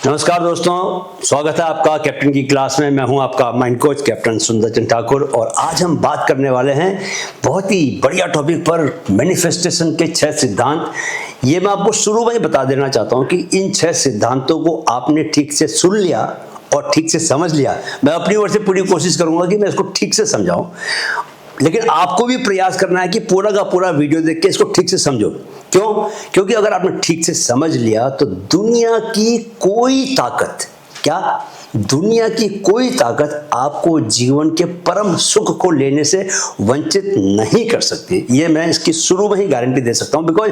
नमस्कार दोस्तों, स्वागत है आपका कैप्टन की क्लास में। मैं हूं आपका माइंड कोच कैप्टन सुंदर चंद ठाकुर और आज हम बात करने वाले हैं बहुत ही बढ़िया टॉपिक पर, मैनिफेस्टेशन के 6 सिद्धांत। ये मैं आपको शुरू में ही बता देना चाहता हूं कि इन 6 सिद्धांतों को आपने ठीक से सुन लिया और ठीक से समझ लिया। मैं अपनी ओर से पूरी कोशिश करूंगा कि मैं इसको ठीक से समझाऊं, लेकिन आपको भी प्रयास करना है कि पूरा का पूरा वीडियो देख के इसको ठीक से समझो। क्यों? क्योंकि अगर आपने ठीक से समझ लिया तो दुनिया की कोई ताकत, क्या दुनिया की कोई ताकत आपको जीवन के परम सुख को लेने से वंचित नहीं कर सकती। ये मैं इसकी शुरू में ही गारंटी दे सकता हूं, बिकॉज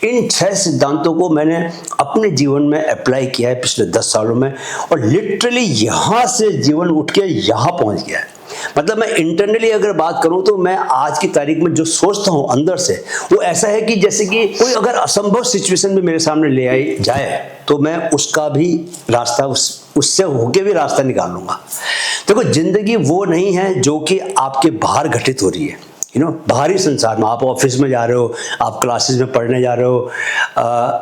इन 6 सिद्धांतों को मैंने अपने जीवन में अप्लाई किया है पिछले 10 सालों में और लिटरली यहां से जीवन उठ के यहां पहुंच गया है। मतलब मैं इंटरनली अगर बात करूं तो मैं आज की तारीख में जो सोचता हूं अंदर से, वो ऐसा है कि जैसे कि कोई अगर असंभव सिचुएशन भी मेरे सामने ले आई जाए तो मैं उसका भी रास्ता उससे होके भी रास्ता निकाल लूंगा। देखो, जिंदगी वो नहीं है जो कि आपके बाहर घटित हो रही है। बाहरी संसार में आप ऑफिस में जा रहे हो, आप क्लासेस में पढ़ने जा रहे हो,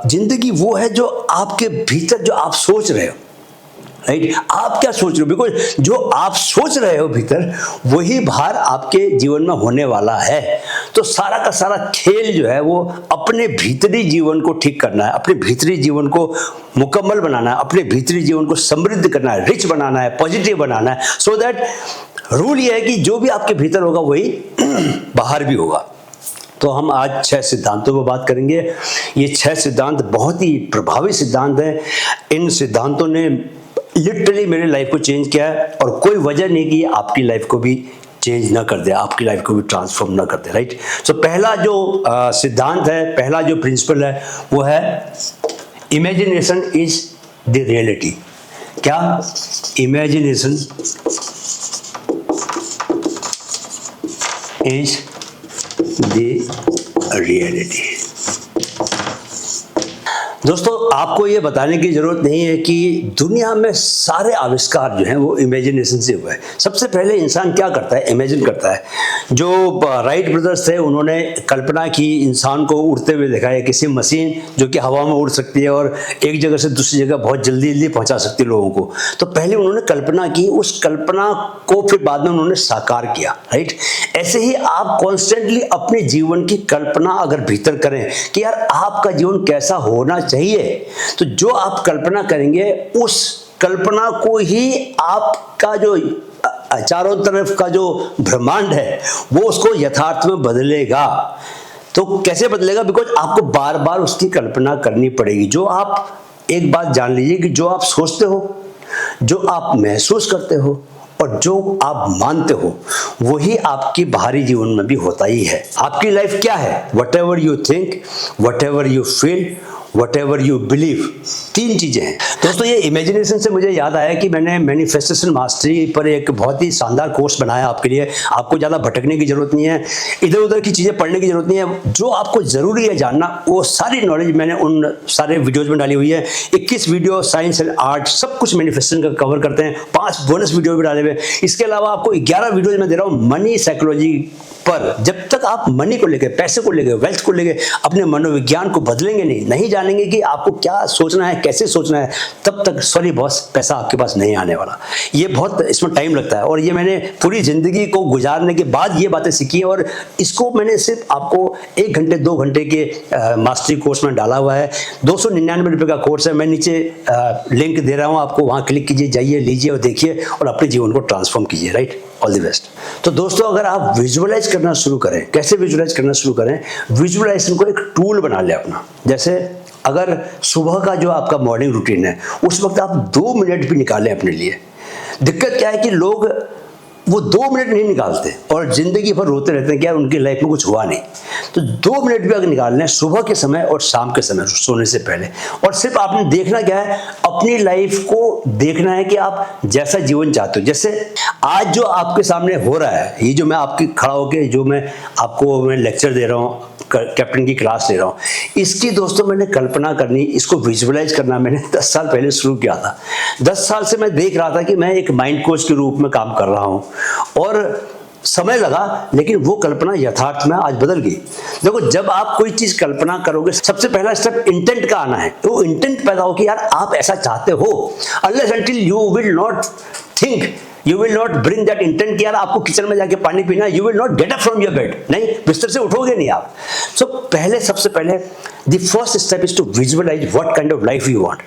जिंदगी वो है जो आपके भीतर, जो आप सोच रहे हो। राइट? आप क्या सोच रहे हो? बिकॉज जो आप सोच रहे हो भीतर, वही बाहर आपके जीवन में होने वाला है। तो सारा का सारा खेल जो है वो अपने भीतरी जीवन को ठीक करना है, अपने भीतरी जीवन को मुकम्मल बनाना है, अपने भीतरी जीवन को समृद्ध करना है, रिच बनाना है, पॉजिटिव बनाना है। सो दैट रूल ये है कि जो भी आपके भीतर होगा वही बाहर भी होगा। तो हम आज 6 सिद्धांतों पर बात करेंगे। ये 6 सिद्धांत बहुत ही प्रभावी सिद्धांत हैं। इन सिद्धांतों ने लिटरली मेरी लाइफ को चेंज किया है और कोई वजह नहीं कि आपकी लाइफ को भी चेंज ना कर दे, आपकी लाइफ को भी ट्रांसफॉर्म ना कर दे। राइट? सो पहला जो सिद्धांत है, पहला जो प्रिंसिपल है वो है इमेजिनेशन इज द रियलिटी। क्या? Imagination is the reality. दोस्तों, आपको ये बताने की जरूरत नहीं है कि दुनिया में सारे आविष्कार जो हैं वो इमेजिनेशन से हुए हैं। सबसे पहले इंसान क्या करता है? इमेजिन करता है। जो राइट ब्रदर्स थे, उन्होंने कल्पना की, इंसान को उड़ते हुए देखा है, किसी मशीन जो कि हवा में उड़ सकती है और एक जगह से दूसरी जगह बहुत जल्दी जल्दी पहुंचा सकती है लोगों को। तो पहले उन्होंने कल्पना की, उस कल्पना को फिर बाद में उन्होंने साकार किया। राइट? ऐसे ही आप कॉन्स्टेंटली अपने जीवन की कल्पना अगर भीतर करें कि यार आपका जीवन कैसा होना चाहिए, तो जो आप कल्पना करेंगे उस कल्पना को ही आपका जो चारों तरफ का जो ब्रह्मांड है वो उसको यथार्थ में बदलेगा। तो कैसे बदलेगा? बिकॉज आपको बार बार उसकी कल्पना करनी पड़ेगी। जो आप, एक बात जान लीजिए कि जो आप सोचते हो, जो आप महसूस करते हो और जो आप मानते हो, वही आपकी बाहरी जीवन में भी होता ही है। आपकी लाइफ क्या है? Whatever you think, whatever you feel, Whatever you believe, 3 चीजें हैं। दोस्तों, ये इमेजिनेशन से मुझे याद आया कि मैंने मैनिफेस्टेशन मास्टरी पर एक बहुत ही शानदार कोर्स बनाया आपके लिए। आपको ज़्यादा भटकने की जरूरत नहीं है, इधर उधर की चीज़ें पढ़ने की जरूरत नहीं है। जो आपको ज़रूरी है जानना, वो सारी नॉलेज मैंने उन सारे वीडियोज़ में डाली हुई है। 21 वीडियो साइंस एंड आर्ट सब कुछ मैनिफेस्टेशन का कवर करते हैं। 5 बोनस वीडियो भी डाले हुए। इसके अलावा आपको 11 वीडियोज में दे रहा हूँ मनी साइकोलॉजी पर। जब तक आप मनी को लेकर, पैसे को लेकर, वेल्थ को लेकर अपने मनोविज्ञान को बदलेंगे नहीं जानेंगे कि आपको क्या सोचना है, कैसे सोचना है, तब तक सॉरी बॉस, पैसा आपके पास नहीं आने वाला। ये बहुत, इसमें टाइम लगता है और ये मैंने पूरी जिंदगी को गुजारने के बाद ये बातें सीखी है और इसको मैंने सिर्फ आपको 1 घंटे 2 घंटे के मास्टरी कोर्स में डाला हुआ है। 299 रुपये का कोर्स है। मैं नीचे लिंक दे रहा हूँ आपको, वहाँ क्लिक कीजिए, जाइए, लीजिए और देखिए और अपने जीवन को ट्रांसफॉर्म कीजिए। राइट? All the best. तो दोस्तों, अगर आप विजुअलाइज करना शुरू करें, कैसे विजुअलाइज करना शुरू करें? विजुअलाइजेशन को एक टूल बना लें अपना। जैसे अगर सुबह का जो आपका मॉर्निंग रूटीन है, उस वक्त आप 2 मिनट भी निकालें अपने लिए। दिक्कत क्या है कि लोग वो 2 मिनट नहीं निकालते और जिंदगी भर रोते रहते हैं कि यार उनकी लाइफ में कुछ हुआ नहीं। तो 2 मिनट भी अगर निकाल लें सुबह के समय और शाम के समय सोने से पहले, और सिर्फ आपने देखना क्या है, अपनी लाइफ को देखना है कि आप जैसा जीवन चाहते हो। जैसे आज जो आपके सामने हो रहा है, ये जो मैं आपकी खड़ा होकर जो मैं आपको लेक्चर दे रहा हूँ, कैप्टन की क्लास ले रहा हूँ, इसकी दोस्तों मैंने कल्पना करनी, इसको विजुअलाइज करना मैंने 10 साल पहले शुरू किया था। 10 साल से मैं देख रहा था कि मैं एक माइंड कोच के रूप में काम कर रहा हूँ और समय लगा, लेकिन वो कल्पना यथार्थ में आज बदल गई। देखो, जब आप कोई चीज कल्पना करोगे, सबसे पहला स्टेप इंटेंट का आना है। तो इंटेंट पैदा हो कि यार आप ऐसा चाहते हो। Unless until you will not think, you will not bring that intent कि यार आपको किचन में जाके पानी पीना, you will not get up from your bed, नहीं, बिस्तर से उठोगे नहीं आप। सो सबसे पहले the first step is to visualize what kind of life you want.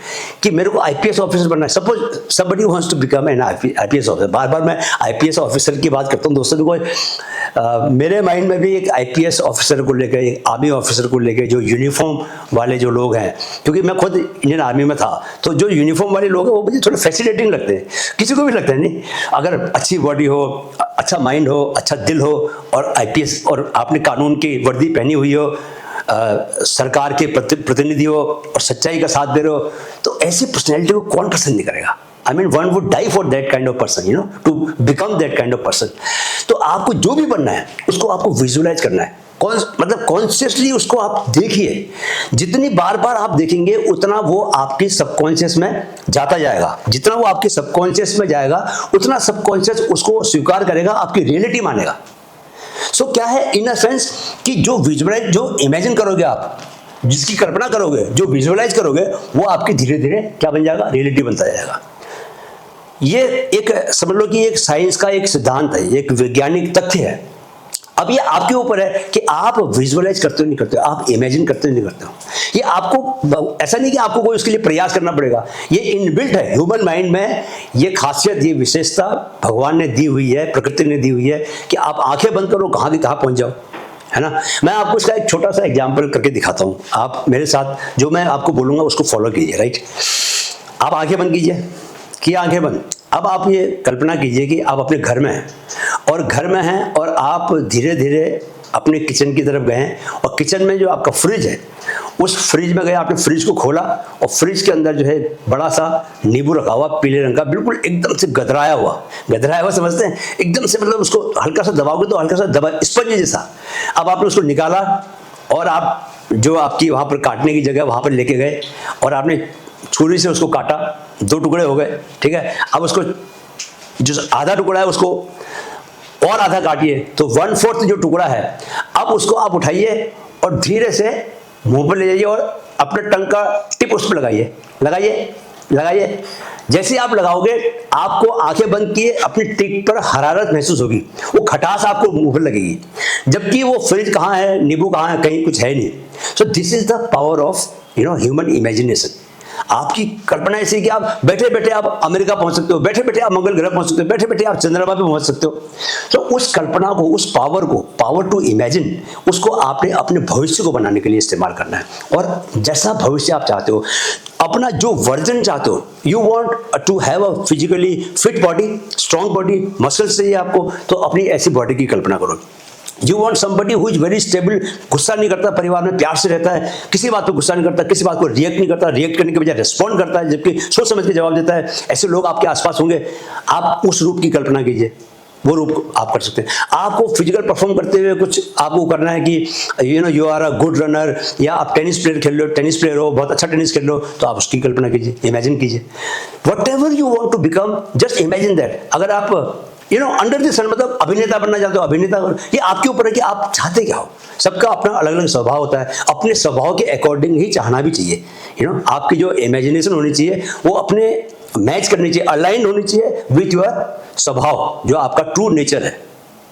कि मेरे को आईपीएस ऑफिसर बनना है। Suppose somebody wants to become an IPS officer. बार बार मैं आईपीएस ऑफिसर की बात करता हूँ दोस्तों, बिकॉज मेरे माइंड में भी एक आईपीएस ऑफिसर को लेकर, एक आर्मी ऑफिसर को लेकर, जो यूनिफॉर्म वाले जो लोग हैं, क्योंकि मैं खुद इंडियन आर्मी में था, तो जो यूनिफॉर्म वाले लोग हैं वो मुझे थोड़े फैसिनेटिंग लगते हैं। किसी को भी लगता है, नहीं, अगर अच्छी बॉडी हो, अच्छा माइंड हो, अच्छा दिल हो, और आईपीएस, और आपने कानून की वर्दी पहनी हुई हो, सरकार के प्रतिनिधि हो, और सच्चाई का साथ दे रहे हो, तो ऐसी पर्सनैलिटी को कौन पसंद नहीं करेगा? I mean, one would die for that kind of person, you know, to become that kind of person. तो आपको जो भी बनना है, उसको आपको विजुअलाइज करना है। मतलब कॉन्शियसली उसको आप देखिए। जितनी बार बार आप देखेंगे, उतना वो आपके सबकॉन्शियस में जाता जाएगा। जितना वो आपके सबकॉन्शियस में जाएगा, उतना सबकॉन्शियस उसको स्वीकार करेगा, आपकी रियलिटी मानेगा। सो क्या है, इन अ सेंस कि जो विजुअलाइज, जो इमेजिन करोगे आप, जिसकी कल्पना करोगे, जो विजुअलाइज करोगे, वो आपकी धीरे धीरे क्या बन जाएगा? रियलिटी बनता जाएगा। ये एक समझ लो कि एक साइंस का एक सिद्धांत है, एक वैज्ञानिक तथ्य है। अब ये आपके ऊपर है कि आप विजुअलाइज करते हो नहीं करते हो, आप इमेजिन करते हो नहीं करते हो। ये आपको, ऐसा नहीं कि आपको कोई उसके लिए प्रयास करना पड़ेगा, ये इनबिल्ट है ह्यूमन माइंड में। ये खासियत, ये विशेषता भगवान ने दी हुई है, प्रकृति ने दी हुई है, कि आप आंखें बंद करो, कहाँ की कहाँ पहुंच जाओ, है ना। मैं आपको इसका एक छोटा सा एग्जाम्पल करके दिखाता हूँ। आप मेरे साथ जो मैं आपको बोलूंगा उसको फॉलो कीजिए, राइट। आप आंखें बंद कीजिए, किया आंखें बंद। अब आप ये कल्पना कीजिए कि आप अपने घर में हैं, और घर में हैं और आप धीरे धीरे अपने किचन की तरफ गए हैं, और किचन में जो आपका फ्रिज है, उस फ्रिज में गए, आपने फ्रिज को खोला, और फ्रिज के अंदर जो है बड़ा सा नींबू रखा हुआ, पीले रंग का, बिल्कुल एकदम से गदराया हुआ समझते हैं, एकदम से, मतलब उसको हल्का सा दबाओगे तो हल्का सा दबा, स्पंज जैसा। अब आपने उसको निकाला, और आप जो आपकी वहाँ पर काटने की जगह वहाँ पर लेके गए, और आपने छुरी से उसको काटा, 2 टुकड़े हो गए, ठीक है। अब उसको जो आधा टुकड़ा है उसको और आधा काटिए, तो 1/4 जो टुकड़ा है, अब उसको आप उठाइए और धीरे से मुंह पर ले जाइए, और अपने टंग का टिप उस पर लगाइए। जैसे आप लगाओगे, आपको आंखें बंद किए, अपनी टिप पर हरारत महसूस होगी, वो खटास आपको मुंह पर लगेगी, जबकि वो फ्रिज कहाँ है, नींबू कहाँ है, कहीं कुछ है नहीं। So this is the power of human imagination. आपकी कल्पना ऐसी कि आप बैठे बैठे आप अमेरिका पहुंच सकते हो, बैठे बैठे आप मंगल ग्रह पहुंच सकते हो, बैठे बैठे आप चंद्रमा पे पहुंच सकते हो। तो उस कल्पना को, उस पावर टू इमेजिन, उसको आपने अपने भविष्य को बनाने के लिए इस्तेमाल करना है। और जैसा भविष्य आप चाहते हो, अपना जो वर्जन चाहते हो, you want to have a physically fit body, strong body, muscles चाहिए आपको, तो अपनी ऐसी बॉडी की कल्पना करो। You want somebody who is very stable, गुस्सा नहीं करता, परिवार में प्यार से रहता है, किसी बात पर गुस्सा नहीं करता, किसी बात को रिएक्ट नहीं करता, रिएक्ट करने के बजाय रिस्पॉन्ड करता है, जबकि सोच समझ के जवाब देता है। ऐसे लोग आपके आसपास होंगे। आप उस रूप की कल्पना कीजिए, वो रूप आप कर सकते हैं। आपको फिजिकल परफॉर्म करते हुए कुछ आपको करना है कि you are a good runner, या आप टेनिस प्लेयर हो, बहुत अच्छा टेनिस खेल लो, तो आप उसकी कल्पना कीजिए, इमेजिन कीजिए। Whatever you want to become, just imagine that. अगर आप अंडर द सन, मतलब अभिनेता बनना चाहते हो, अभिनेता, ये आपके ऊपर है कि आप चाहते क्या हो। सबका अपना अलग अलग स्वभाव होता है, अपने स्वभाव के अकॉर्डिंग ही चाहना भी चाहिए। आपकी जो इमेजिनेशन होनी चाहिए, वो अपने मैच करनी चाहिए, अलाइन होनी चाहिए विथ योर स्वभाव, जो आपका ट्रू नेचर है।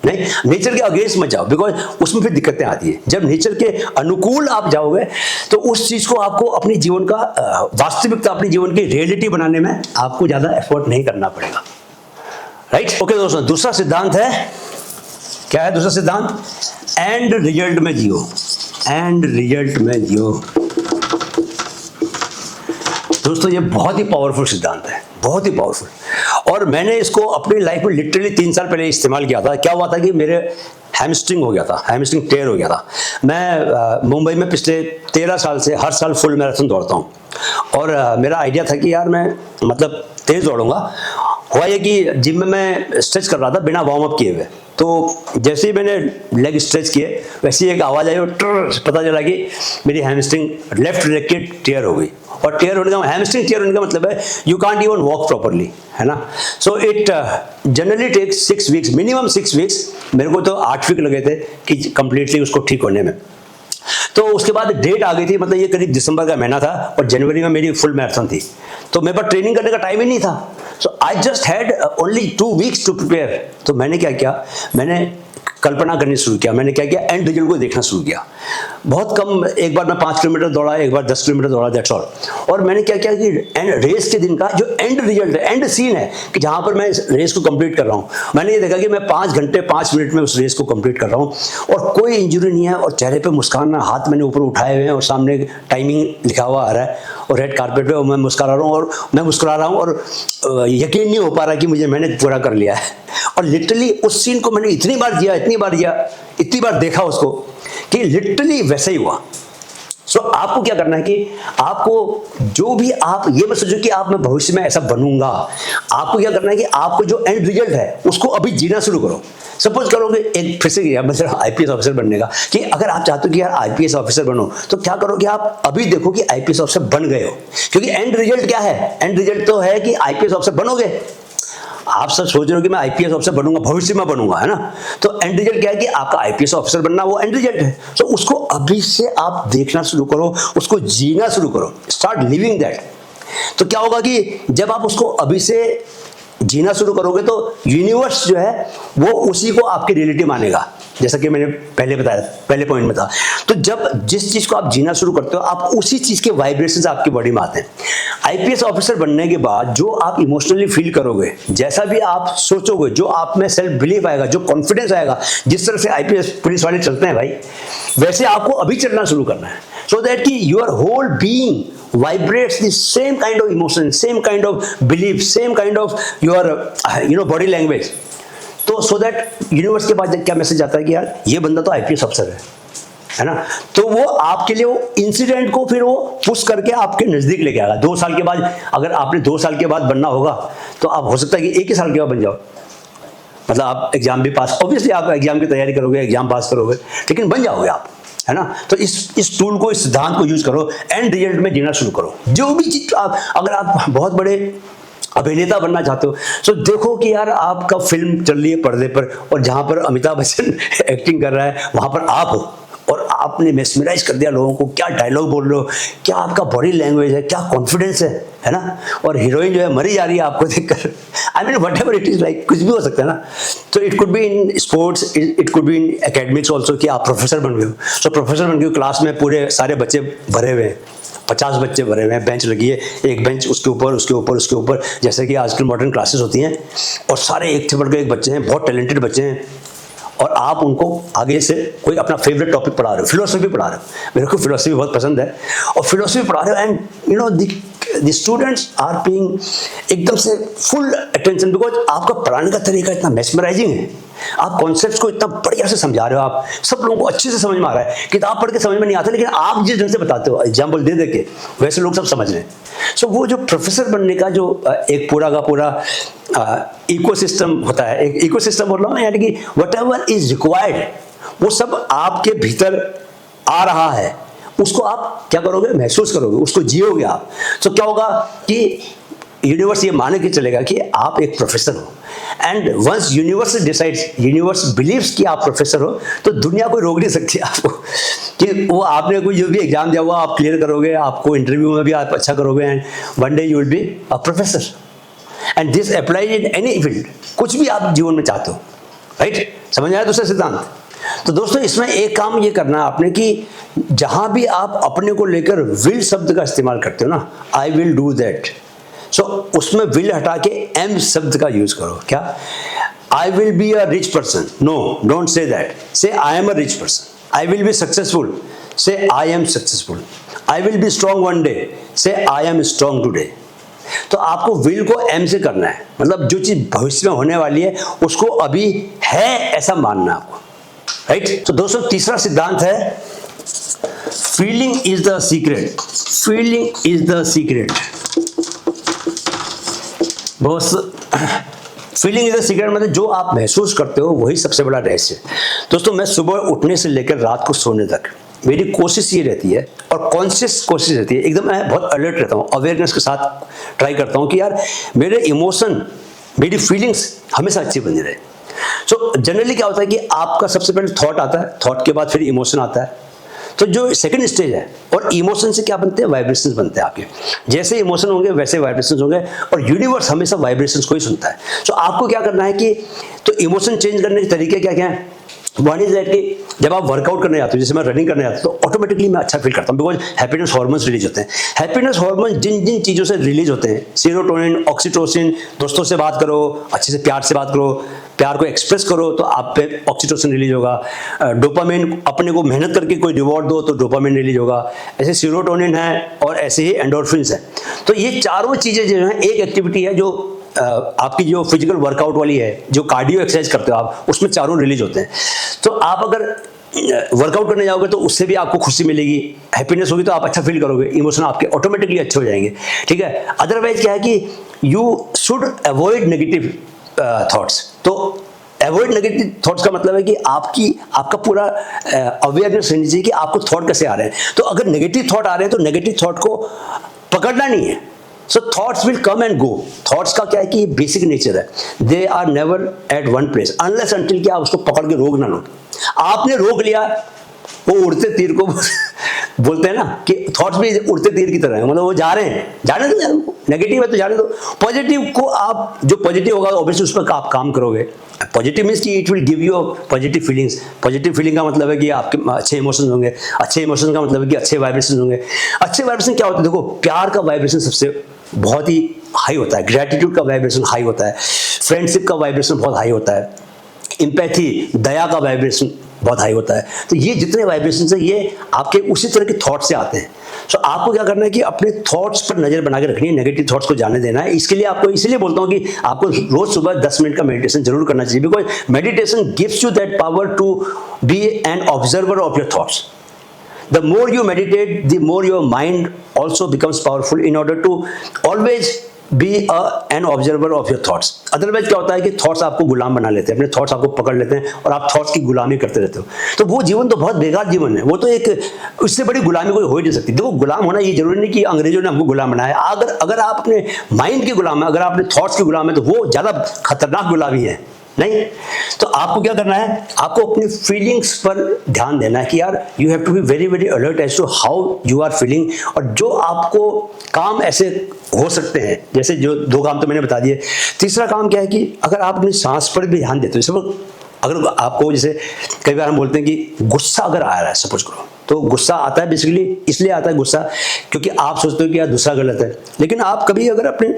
नहीं, नेचर के अगेंस्ट मत जाओ, बिकॉज उसमें फिर दिक्कतें आती है। जब नेचर के अनुकूल आप जाओगे, तो उस चीज को आपको अपने जीवन का वास्तविकता, अपने जीवन की रियलिटी बनाने में आपको ज्यादा एफर्ट नहीं करना पड़ेगा, राइट। ओके दोस्तों, दूसरा सिद्धांत है, क्या है दूसरा सिद्धांत? एंड रिजल्ट में जियो, एंड रिजल्ट में जियो। दोस्तों, ये बहुत ही पावरफुल सिद्धांत है, बहुत ही पावरफुल। और मैंने इसको अपनी लाइफ में लिटरली 3 साल पहले इस्तेमाल किया था। क्या हुआ था कि मेरे हैमस्ट्रिंग हो गया था, हैमस्ट्रिंग टेयर हो गया था। मैं मुंबई में पिछले 13 साल से हर साल फुल मैराथन दौड़ता हूँ, और मेरा आइडिया था कि यार मैं मतलब तेज दौड़ूंगा। हुआ ये कि जिम में मैं स्ट्रेच कर रहा था बिना वार्म अप किए हुए, तो जैसे ही मैंने लेग स्ट्रेच किए वैसे ही एक आवाज़ आई और पता चला कि मेरी हैमस्ट्रिंग लेफ्ट लेग की टेयर हो गई। और टेयर होने का, हैमस्ट्रिंग टेयर होने का मतलब है you can't even walk properly, है ना। So it generally takes 6 weeks, minimum 6 weeks. मेरे को तो 8 वीक लगे थे कि कंप्लीटली उसको ठीक होने में। तो उसके बाद डेट आ गई थी, मतलब ये करीब दिसंबर का महीना था और जनवरी में मेरी फुल मैराथन थी, तो मेरे पास ट्रेनिंग करने का टाइम ही नहीं था। So I just had only 2 weeks to prepare. तो मैंने क्या किया, मैंने कल्पना करनी शुरू किया, मैंने क्या किया, एंड रिजल्ट को देखना शुरू किया। बहुत कम, एक बार मैं 5 किलोमीटर दौड़ा, एक बार 10 किलोमीटर दौड़ा, दैट्स ऑल। और मैंने क्या किया कि एंड रेस के दिन का जो एंड रिजल्ट है, एंड सीन है कि जहाँ पर मैं रेस को कंप्लीट कर रहा हूँ, मैंने ये देखा कि मैं 5 घंटे 5 मिनट में उस रेस को कंप्लीट कर रहा हूँ और कोई इंजरी नहीं है और चेहरे पे मुस्कान, हाथ मैंने ऊपर उठाए हुए हैं और सामने टाइमिंग लिखा हुआ आ रहा है और रेड कारपेट पे मैं मुस्कुरा रहा हूँ और यकीन नहीं हो पा रहा कि मैंने पूरा कर लिया है। और लिटरली उस सीन को मैंने इतनी बार देखा उसको कि लिटरली वैसा ही हुआ। सो आपको क्या करना है कि आपको जो भी, आप ये मत सोचो कि आप मैं भविष्य में ऐसा बनूंगा। आपको क्या करना है कि आपको जो एंड रिजल्ट है उसको अभी जीना शुरू करो। सपोज करोगे, एक फिर से मतलब आईपीएस ऑफिसर बनने का, कि अगर आप चाहते हो कि यार आईपीएस ऑफिसर बनो, तो क्या करोगे, आप अभी देखो कि आईपीएस ऑफिसर बन गए हो। क्योंकि एंड रिजल्ट क्या है, एंड रिजल्ट तो है कि आईपीएस ऑफिसर बनोगे। आप सब सोच रहे हो कि मैं आईपीएस ऑफिसर बनूंगा, भविष्य में बनूंगा, है ना। तो एंड रिजल्ट क्या है कि आपका आईपीएस ऑफिसर बनना, वो एंड रिजल्ट है। तो उसको अभी से आप देखना शुरू करो, उसको जीना शुरू करो, स्टार्ट लिविंग दैट। तो क्या होगा कि जब आप उसको अभी से जीना शुरू करोगे तो यूनिवर्स जो है वो उसी को आपकी रियलिटी मानेगा, जैसा कि मैंने पहले बताया, पहले पॉइंट में था। तो जब जिस चीज को आप जीना शुरू करते हो, आप उसी चीज के वाइब्रेशंस आपकी बॉडी में आते हैं। आईपीएस ऑफिसर बनने के बाद जो आप इमोशनली फील करोगे, जैसा भी आप सोचोगे, जो आप में सेल्फ बिलीफ आएगा, जो कॉन्फिडेंस आएगा, जिस तरह से आईपीएस पुलिस वाले चलते हैं भाई, वैसे आपको अभी चलना शुरू करना है। सो दैट कि your whole being vibrates the same kind of emotion, same kind of belief, same kind of your body language. तो so that यूनिवर्स के पास क्या मैसेज आता है कि यार ये बंदा तो आईपीएस अफसर है ना। तो वो आपके लिए वो इंसिडेंट को फिर वो पुश करके आपके नजदीक लेके आएगा। 2 साल के बाद, अगर आपने 2 साल के बाद बनना होगा तो आप हो सकता है कि 1 ही साल के बाद बन जाओ। मतलब आप एग्जाम भी पास, ऑब्वियसली आप एग्जाम की तैयारी करोगे, एग्जाम पास करोगे, लेकिन बन जाओगे आप, है ना। तो इस टूल को, इस सिद्धांत को यूज करो, एंड रिजल्ट में जीना शुरू करो। जो भी चीज आप, अगर आप बहुत बड़े अभिनेता बनना चाहते हो, तो देखो कि यार आपका फिल्म चल रही है पर्दे पर और जहां पर अमिताभ बच्चन एक्टिंग कर रहा है वहां पर आप हो और आपने मेस्मराइज कर दिया लोगों को। क्या डायलॉग बोल रहे हो, क्या आपका बॉडी लैंग्वेज है, क्या कॉन्फिडेंस है ना। और हीरोइन जो है मरी जा रही है आपको देखकर। I mean what ever it is, like कुछ भी हो सकता है ना। तो it could be in sports, it could be in academics also, कि आप प्रोफेसर बन गए हो। सो प्रोफेसर बन गए हो, क्लास में पूरे सारे बच्चे भरे हुए हैं, 50 बच्चे भरे हुए हैं, बेंच लगी है, एक बेंच उसके ऊपर, जैसे कि आजकल मॉडर्न क्लासेस होती हैं, और सारे एक से बढ़ के एक बच्चे हैं, बहुत टैलेंटेड बच्चे हैं, और आप उनको आगे से कोई अपना फेवरेट टॉपिक पढ़ा रहे हो, फिलोसफी पढ़ा रहे हो। मेरे को फिलोसफी बहुत पसंद है, और फिलोसफी पढ़ा रहे हो, and the students are paying एकदम से फुल अटेंशन, बिकॉज आपका पढ़ाने का तरीका इतना मेस्मराइजिंग है। आप कॉन्सेप्ट्स को इतना बढ़िया से समझा रहे हो, आप सब लोगों को अच्छे से समझ में आ रहा है। किताब पढ़ के समझ में नहीं आता, लेकिन आप जिस ढंग से बताते हो, एग्जाम्पल दे दे के, वैसे लोग सब समझ रहे हैं। सो वो जो प्रोफेसर बनने का जो एक पूरा का पूरा इकोसिस्टम होता है, एक इकोसिस्टम बोल रहा हूँ, यानी कि वट एवर इज रिक्वायर्ड, वो सब आपके भीतर आ रहा है। उसको आप क्या करोगे, महसूस करोगे, उसको जियोगे आप। तो क्या होगा कि यूनिवर्स ये माने के चलेगा कि आप एक प्रोफेसर हो, and once universe decides, universe believes कि आप प्रोफेसर हो, तो दुनिया कोई रोक नहीं सकती आपको कि वो आपने कोई जो भी एग्जाम दिया हुआ आप क्लियर करोगे, आपको इंटरव्यू में भी आप अच्छा करोगे, and one day you will be a professor. And this applies in any field, कुछ भी आप जीवन में चाहते हो, राइट। समझ आया दूसरा सिद्धांत। तो दोस्तों इसमें एक काम ये करना है आपने कि जहां भी आप अपने को लेकर विल शब्द का इस्तेमाल करते हो ना, आई विल डू दैट, सो उसमें विल हटा के एम शब्द का यूज करो। क्या, I will be a rich person, no don't say that, say I am a rich person. I will be successful, say I am successful. I will be strong one day, say I am strong today. तो आपको will को M से करना है, मतलब जो चीज भविष्य में होने वाली है उसको अभी है ऐसा मानना आपको, राइट। तो दोस्तों तीसरा सिद्धांत है feeling is the secret. Feeling is the secret. बहुत फीलिंग इज द सीक्रेट, मतलब जो आप महसूस करते हो वही सबसे बड़ा रहस्य है। दोस्तों, मैं सुबह उठने से लेकर रात को सोने तक मेरी कोशिश ये रहती है, और कॉन्शियस कोशिश रहती है, एकदम मैं बहुत अलर्ट रहता हूँ, अवेयरनेस के साथ ट्राई करता हूँ कि यार मेरे इमोशन, मेरी फीलिंग्स हमेशा अच्छी बनी रहे। सो जनरली क्या होता है कि आपका सबसे पहले थॉट आता है, थॉट के बाद फिर इमोशन आता है। तो जो सेकंड स्टेज है, और इमोशन से क्या बनते हैं, वाइब्रेशंस बनते हैं आपके। जैसे इमोशन होंगे वैसे वाइब्रेशंस होंगे, और यूनिवर्स हमेशा वाइब्रेशंस को ही सुनता है। सो आपको क्या करना है कि, तो इमोशन चेंज करने के तरीके क्या क्या है। वन इज दैट कि जब आप वर्कआउट करने जाते हो, जैसे मैं रनिंग करने जाता हूँ, तो ऑटोमेटिकली मैं अच्छा फील करता हूँ, बिकॉज हैप्पीनेस हार्मोन्स रिलीज होते हैं। हैप्पीनेस हार्मोन जिन जिन चीज़ों से रिलीज होते हैं, सेरोटोनिन, ऑक्सीटोसिन, दोस्तों से बात करो, अच्छे से प्यार से बात करो, प्यार को एक्सप्रेस करो तो आप पे ऑक्सीटोसिन रिलीज होगा। डोपामिन, अपने को मेहनत करके कोई रिवॉर्ड दो तो डोपामिन रिलीज होगा। ऐसे सीरोटोनिन है, और ऐसे ही एंडोर्फिन्स है। तो ये चारों चीज़ें जो हैं, एक एक्टिविटी है जो आपकी जो फिजिकल वर्कआउट वाली है, जो कार्डियो एक्सरसाइज करते हो आप, उसमें चारों रिलीज होते हैं। तो आप अगर वर्कआउट करने जाओगे तो उससे भी आपको खुशी मिलेगी, हैप्पीनेस होगी, तो आप अच्छा फील करोगे, इमोशन आपके ऑटोमेटिकली अच्छे हो जाएंगे, ठीक है। अदरवाइज क्या है कि you should avoid negative thoughts. तो अवॉइड नेगेटिव थॉट्स का मतलब है कि आपका पूरा अवेयरनेस रहनी चाहिए कि आपको थॉट कैसे आ रहे हैं। तो अगर नेगेटिव थॉट आ रहे हैं तो नेगेटिव थॉट को पकड़ना नहीं है। So thoughts will come and go. Thoughts का क्या है कि बेसिक नेचर है, they are never at one place unless until कि आप उसको पकड़ के रोक ना लो। आपने रोक लिया, वो उड़ते तीर को बोलते हैं ना कि थॉट्स भी उड़ते तीर की तरह है, मतलब वो जा रहे हैं, जाने दो, नेगेटिव है तो जाने दो। पॉजिटिव को आप, जो पॉजिटिव होगा ऑब्वियसली उस पर आप काम करोगे। पॉजिटिव मीन्स कि it will give you positive feelings. Positive feeling का मतलब है कि आपके अच्छे इमोशंस होंगे, अच्छे इमोशंस का मतलब है कि अच्छे वाइब्रेशन होंगे। अच्छे वाइब्रेशन क्या होते हैं, देखो प्यार का वाइब्रेशन सबसे बहुत ही हाई होता है, ग्रेटिट्यूड का वाइब्रेशन हाई होता है, फ्रेंडशिप का वाइब्रेशन बहुत हाई होता है, एम्पैथी, दया का वाइब्रेशन बहुत हाई होता है। तो ये जितने वाइब्रेशन है ये आपके उसी तरह के थॉट से आते हैं। सो आपको क्या करना है कि अपने थॉट्स पर नजर बना के रखनी है, नेगेटिव थॉट्स को जाने देना है। इसके लिए आपको, इसलिए बोलता हूं कि आपको रोज सुबह 10 मिनट का मेडिटेशन जरूर करना चाहिए, because meditation gives you that power to be an observer of your thoughts. The more you meditate, the more your mind also becomes powerful in order to always be an observer of your thoughts. Otherwise क्या होता है कि thoughts आपको गुलाम बना लेते हैं, अपने thoughts आपको पकड़ लेते हैं और आप थॉट्स की गुलामी करते रहते हो। तो वो जीवन तो बहुत बेकार जीवन है, वो तो एक, उससे बड़ी गुलामी कोई हो ही नहीं सकती। देखो गुलाम होना ये जरूरी नहीं कि अंग्रेजों ने हमको गुलाम बनाया। अगर आप अपने माइंड के गुलाम है, अगर आप अपने थॉट्स के गुलाम है, तो वो ज़्यादा खतरनाक गुलामी है नहीं। तो आपको क्या करना है, आपको अपनी फीलिंग्स पर ध्यान देना है कि यार you have to be very very alert as to how you are feeling. और जो आपको काम ऐसे हो सकते हैं, जैसे जो 2 काम तो मैंने बता दिए। तीसरा काम क्या है कि अगर आप अपनी सांस पर भी ध्यान देते हो, अगर आपको, जैसे कई बार हम बोलते हैं कि गुस्सा अगर आ रहा है, सपोज करो, तो गुस्सा आता है बेसिकली इसलिए आता है गुस्सा क्योंकि आप सोचते हो कि यार दूसरा गलत है। लेकिन आप कभी अगर अपने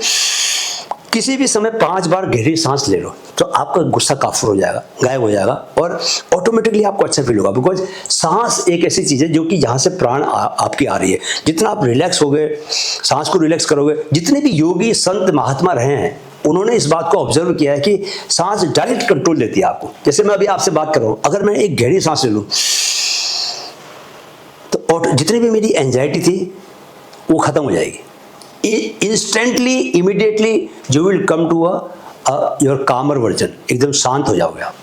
किसी भी समय 5 बार गहरी सांस ले लो तो आपका गुस्सा काफूर हो जाएगा, गायब हो जाएगा, और ऑटोमेटिकली आपको अच्छा फील होगा। बिकॉज सांस एक ऐसी चीज़ है जो कि जहाँ से प्राण आपकी आ रही है। जितना आप रिलैक्स हो गए, सांस को रिलैक्स करोगे, जितने भी योगी संत महात्मा रहे हैं उन्होंने इस बात को ऑब्जर्व किया है कि सांस डायरेक्ट कंट्रोल देती है आपको। जैसे मैं अभी आपसे बात कर रहा हूँ, अगर मैं एक गहरी सांस ले लूँ तो जितनी भी मेरी एंजाइटी थी वो खत्म हो जाएगी। Instantly, immediately you will come to your calmer version, एकदम शांत हो जाओगे आप।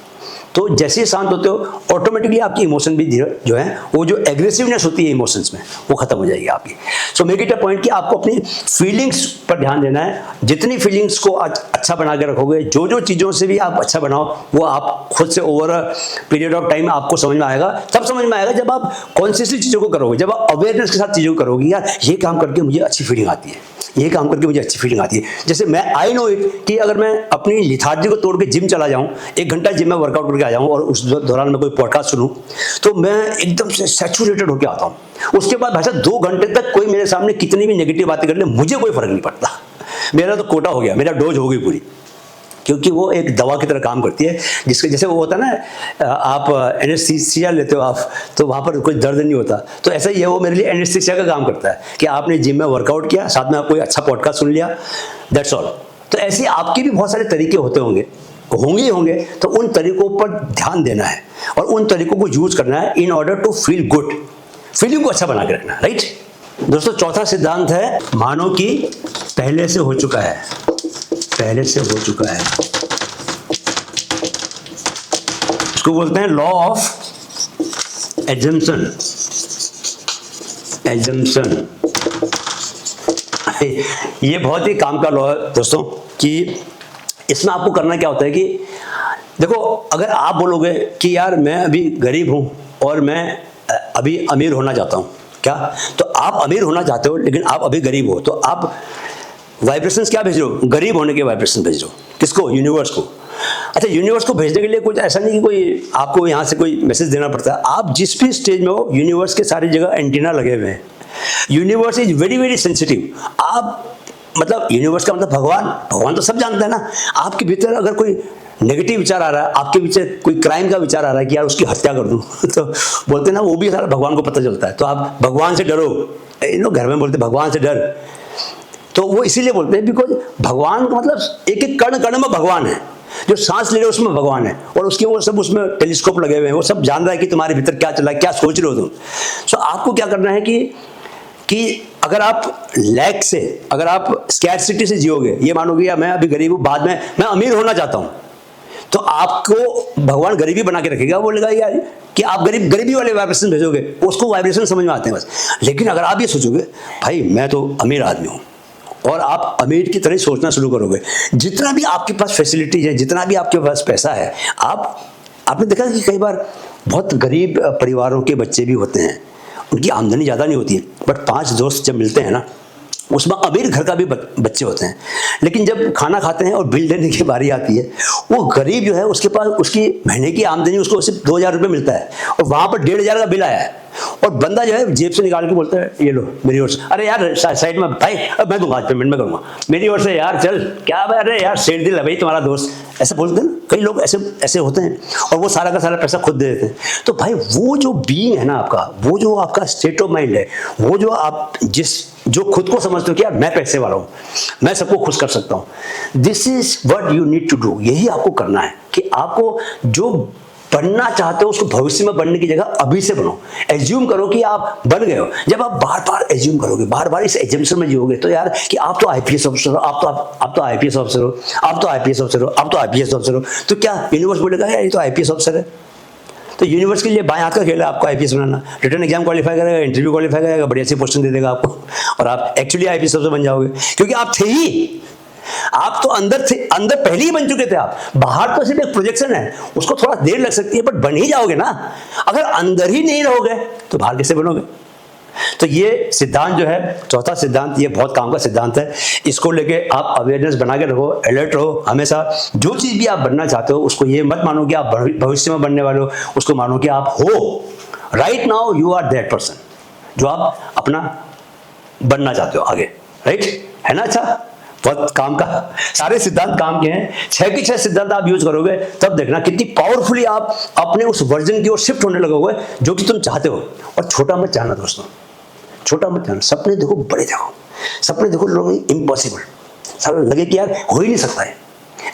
तो जैसे ही शांत होते हो ऑटोमेटिकली आपकी इमोशन भी जो है, वो जो एग्रेसिवनेस होती है इमोशंस में, वो खत्म हो जाएगी आपकी। So make it a point कि आपको अपनी फीलिंग्स पर ध्यान देना है। जितनी फीलिंग्स को अच्छा बना के रखोगे, जो जो चीज़ों से भी आप अच्छा बनाओ, वो आप खुद से over a period of time आपको समझ में आएगा। तब समझ में आएगा जब आप कॉन्शियसली चीज़ों को करोगे, जब आप अवेयरनेस के साथ चीज़ों को करोगे, यार ये काम करके मुझे अच्छी फीलिंग आती है, ये काम करके मुझे अच्छी फीलिंग आती है। जैसे मैं आई नो इट कि अगर मैं अपनी लिथार्जी को तोड़ के जिम चला जाऊं, 1 घंटा जिम में वर्कआउट करके आ जाऊं और उस दौरान मैं कोई पॉडकास्ट सुनूं, तो मैं एकदम से सैचुरेटेड होकर आता हूं। उसके बाद भाई साहब 2 घंटे तक कोई मेरे सामने कितनी भी नेगेटिव बातें कर ले, मुझे कोई फर्क नहीं पड़ता। मेरा तो कोटा हो गया, मेरा डोज हो गई पूरी, क्योंकि वो एक दवा की तरह काम करती है। जिसके जैसे वो होता है ना, आप एनेस्थीसिया लेते हो आप, तो वहाँ पर कोई दर्द नहीं होता, तो ऐसा ही है, वो मेरे लिए एनेस्थीसिया का काम करता है कि आपने जिम में वर्कआउट किया, साथ में आप कोई अच्छा पॉडकास्ट सुन लिया, दैट्स ऑल। तो ऐसे आपके भी बहुत सारे तरीके होते होंगे, तो उन तरीकों पर ध्यान देना है और उन तरीकों को यूज करना है in order to feel good. Feeling को अच्छा बना के रखना, राइट। दोस्तों, चौथा सिद्धांत है, मानो कि पहले से हो चुका है। पहले से हो चुका है। इसको बोलते हैं लॉ ऑफ एजम्पशन। एजम्पशन ये बहुत ही काम का लॉ है दोस्तों, कि इसमें आपको करना क्या होता है कि देखो, अगर आप बोलोगे कि यार मैं अभी गरीब हूं और मैं अभी अमीर होना चाहता हूं, क्या तो आप अमीर होना चाहते हो लेकिन आप अभी गरीब हो, तो आप वाइब्रेशंस क्या भेज रहे हो? गरीब होने के वाइब्रेशन भेज रहे हो। किसको? यूनिवर्स को। अच्छा, यूनिवर्स को भेजने के लिए कुछ ऐसा नहीं कि कोई आपको यहाँ से कोई मैसेज देना पड़ता है। आप जिस भी स्टेज में हो, यूनिवर्स के सारी जगह एंटीना लगे हुए हैं। Universe is very very sensitive. आप मतलब यूनिवर्स का मतलब भगवान, भगवान तो सब जानते हैं ना। आपके भीतर अगर कोई नेगेटिव विचार आ रहा है, आपके पीछे कोई क्राइम का विचार आ रहा है कि यार उसकी हत्या कर दूं तो बोलते हैं ना, वो भी सारा भगवान को पता चलता है। तो आप भगवान से डरो, घर में बोलते भगवान से डर, तो वो इसीलिए बोलते हैं बिकॉज भगवान का मतलब एक एक कण कण में भगवान है। जो सांस ले रहे हो उसमें भगवान है, और उसके वो सब उसमें टेलीस्कोप लगे हुए हैं, वो सब जान रहा है कि तुम्हारे भीतर क्या चल रहा है, क्या सोच रहे हो तुम। सो आपको क्या करना है कि अगर आप लैक से, अगर आप स्कैरसिटी से जियोगे, ये मानोगे या मैं अभी गरीब हूँ, बाद में मैं अमीर होना चाहता हूँ, तो आपको भगवान गरीबी बना के रखेगा। बोलेगा यार कि आप गरीबी वाले वाइब्रेशन भेजोगे, उसको वाइब्रेशन समझ में आते हैं बस। लेकिन अगर आप ये सोचोगे भाई मैं तो अमीर आदमी हूँ, और आप अमीर की तरह सोचना शुरू करोगे, जितना भी आपके पास फैसिलिटीज है, जितना भी आपके पास पैसा है, आपने देखा कि कई बार बहुत गरीब परिवारों के बच्चे भी होते हैं, उनकी आमदनी ज़्यादा नहीं होती है, बट 5 दोस्त जब मिलते हैं ना, उसमें अमीर घर का भी बच्चे होते हैं, लेकिन जब खाना खाते हैं और बिल देने की बारी आती है, वो गरीब जो है उसके पास उसकी महीने की आमदनी उसको सिर्फ 2000 रुपये मिलता है, और वहाँ पर 1500 का बिल आया है, और बंदा जो है जेब से निकाल के बोलता है ये लो मेरी ओर से। अरे यार साइड में भाई, अब मैं दूंगा, पेमेंट में करूँगा, मेरी ओर से यार चल क्या भाई, अरे यार सेठ दिल है भाई तुम्हारा दोस्त, ऐसे बोलते हैं ना। कई लोग ऐसे होते हैं, और वो सारा का सारा पैसा खुद दे देते हैं। तो भाई वो जो बीइंग है ना आपका, वो जो आपका स्टेट ऑफ माइंड है, वो जो आप जो खुद को समझते हो कि यार मैं पैसे वाला हूँ, मैं सबको खुश कर सकता हूँ, this is what you need to do. यही आपको करना है कि आपको जो बनना चाहते हो उसको भविष्य में बनने की जगह अभी से बनो। एज्यूम करो कि आप बन गए हो। जब आप बार बार एज्यूम करोगे, बार बार इस एज्यूम्शन में जियोगे, तो यार कि आप तो आईपीएस ऑफिसर हो, आप तो आईपीएस ऑफिसर हो, आप तो आईपीएस ऑफिसर हो, आप तो आईपीएस ऑफिसर हो, तो क्या यूनिवर्स बोलेगा यार ये तो आईपीएस ऑफिसर है? तो यूनिवर्स के लिए बाएं हाथ का खेल है आपको आईपीएस बनाना। रिटर्न एग्जाम क्वालिफाई करेगा, इंटरव्यू क्वालिफाई करेगा, बढ़िया सी पोस्टिंग दे देगा आपको, और आप एक्चुअली आईपीएस ऑफिसर बन जाओगे, क्योंकि आप थे ही। आप तो अंदर थे, अंदर पहले ही बन चुके थे आप। बाहर तो सिर्फ एक प्रोजेक्शन है, उसको थोड़ा देर लग सकती है, बट बन ही जाओगे ना। अगर अंदर ही नहीं रहोगे तो बाहर कैसे बनोगे? तो ये सिद्धांत जो है, चौथा सिद्धांत, ये बहुत काम का सिद्धांत है। इसको लेके आप अवेयरनेस बना के रखो, अलर्ट रहो हमेशा। जो चीज भी आप बनना चाहते हो उसको ये मत मानो कि आप भविष्य में बनने वाले हो, उसको मानो कि आप हो। Right now you are that person जो आप अपना बनना चाहते हो आगे। राइट है ना? अच्छा, बहुत काम का, सारे सिद्धांत काम के हैं। 6 के 6 सिद्धांत आप यूज करोगे, तब देखना कितनी पावरफुली आप अपने उस वर्जन की ओर शिफ्ट होने लगोगे जो कि तुम चाहते हो। और छोटा मत जाना दोस्तों, छोटा मत जाना। सपने देखो, बड़े देखो। सपने देखो लोग इम्पॉसिबल, सारा लगे कि यार हो ही नहीं सकता है,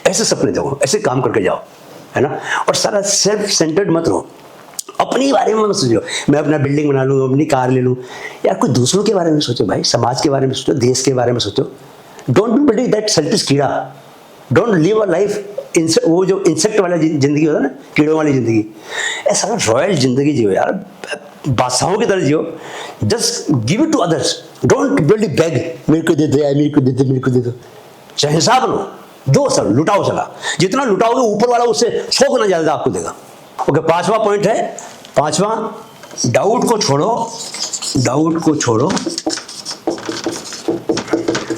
ऐसे सपने देखो, ऐसे काम करके जाओ, है ना। और सारा सेल्फ सेंटर्ड मत रहो, अपने बारे में मत सोचो मैं अपना बिल्डिंग बना लूँ, अपनी कार ले लूँ। यार कोई दूसरों के बारे में सोचो भाई, समाज के बारे में सोचो, देश के बारे में सोचो। Don't be building that selfish कीड़ा। डोंट लिव अ लाइफ वो जो इंसेक्ट वाला जिंदगी होता है ना, कीड़ों वाली जिंदगी। ऐसा रॉयल जिंदगी जियो यार, बादशाहों की तरह जियो। Just give it to others, don't build bag, मेरे को दे दो यार, मेरे को दे दो, मेरे को दे दो। शहंशाह बनो, दो सर लुटाओ चला। जितना लुटाओगे ऊपर वाला उससे 100 गुना ज्यादा आपको देगा। ओके, 5वां पॉइंट है, 5वां, डाउट को छोड़ो, डाउट को छोड़ो,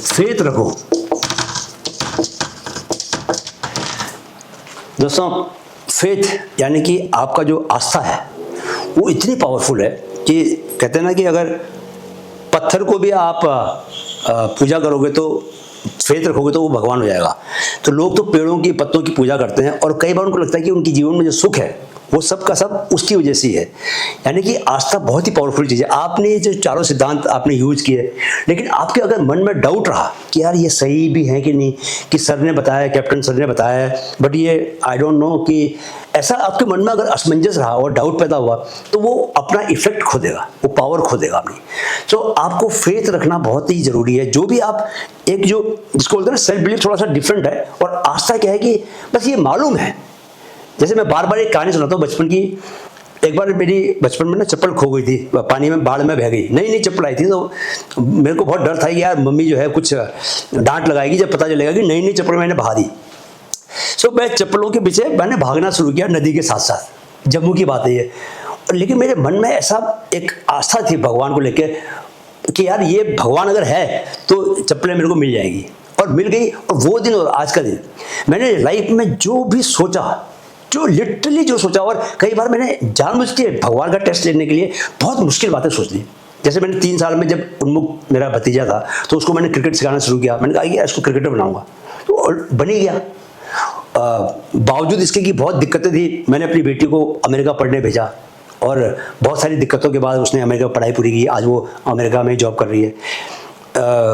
फेथ रखो। दोस्तों, फेथ यानी कि आपका जो आस्था है वो इतनी पावरफुल है कि कहते हैं ना कि अगर पत्थर को भी आप पूजा करोगे तो, फेथ रखोगे तो वो भगवान हो जाएगा। तो लोग तो पेड़ों की पत्तों की पूजा करते हैं, और कई बार उनको लगता है कि उनके जीवन में जो सुख है वो सब का सब उसकी वजह से ही है। यानी कि आस्था बहुत ही पावरफुल चीज़ है। आपने ये जो चारों सिद्धांत आपने यूज किए, लेकिन आपके अगर मन में डाउट रहा कि यार ये सही भी है कि नहीं, कि सर ने बताया, कैप्टन सर ने बताया है, बट ये आई डोंट नो, कि ऐसा आपके मन में अगर असमंजस रहा और डाउट पैदा हुआ, तो वो अपना इफेक्ट खो देगा, वो पावर खो देगा अपनी। तो आपको फेथ रखना बहुत ही जरूरी है। जो भी आप एक जो जिसको बोलते हैं ना, सेल्फ बिलीफ थोड़ा सा डिफरेंट है, और आस्था क्या है कि बस ये मालूम है। जैसे मैं बार बार एक कहानी सुनाता हूँ बचपन की। एक बार मेरी बचपन में ना चप्पल खो गई थी, पानी में बाढ़ में बह गई, नई नई चप्पल आई थी, तो मेरे को बहुत डर था कि यार मम्मी जो है कुछ डांट लगाएगी जब पता चलेगा कि नई नई चप्पल मैंने बहा दी। सो मैं चप्पलों के पीछे मैंने भागना शुरू किया नदी के साथ साथ। जम्मू की बात है ये। लेकिन मेरे मन में ऐसा एक आस्था थी भगवान को लेके कि यार ये भगवान अगर है तो चप्पलें मेरे को मिल जाएगी, और मिल गई। और वो दिन और आज का दिन मैंने लाइफ में जो भी सोचा, जो लिटरली जो सोचा, और कई बार मैंने जानबूझ के भगवान का टेस्ट लेने के लिए बहुत मुश्किल बातें सोच ली। जैसे मैंने 3 साल में जब उन्मुख मेरा भतीजा था, तो उसको मैंने क्रिकेट सिखाना शुरू किया। मैंने कहा कि यार इसको क्रिकेटर बनाऊंगा, तो बन ही गया। बावजूद इसके कि बहुत दिक्कतें थी, मैंने अपनी बेटी को अमेरिका पढ़ने भेजा, और बहुत सारी दिक्कतों के बाद उसने अमेरिका में पढ़ाई पूरी की। आज वो अमेरिका में जॉब कर रही है।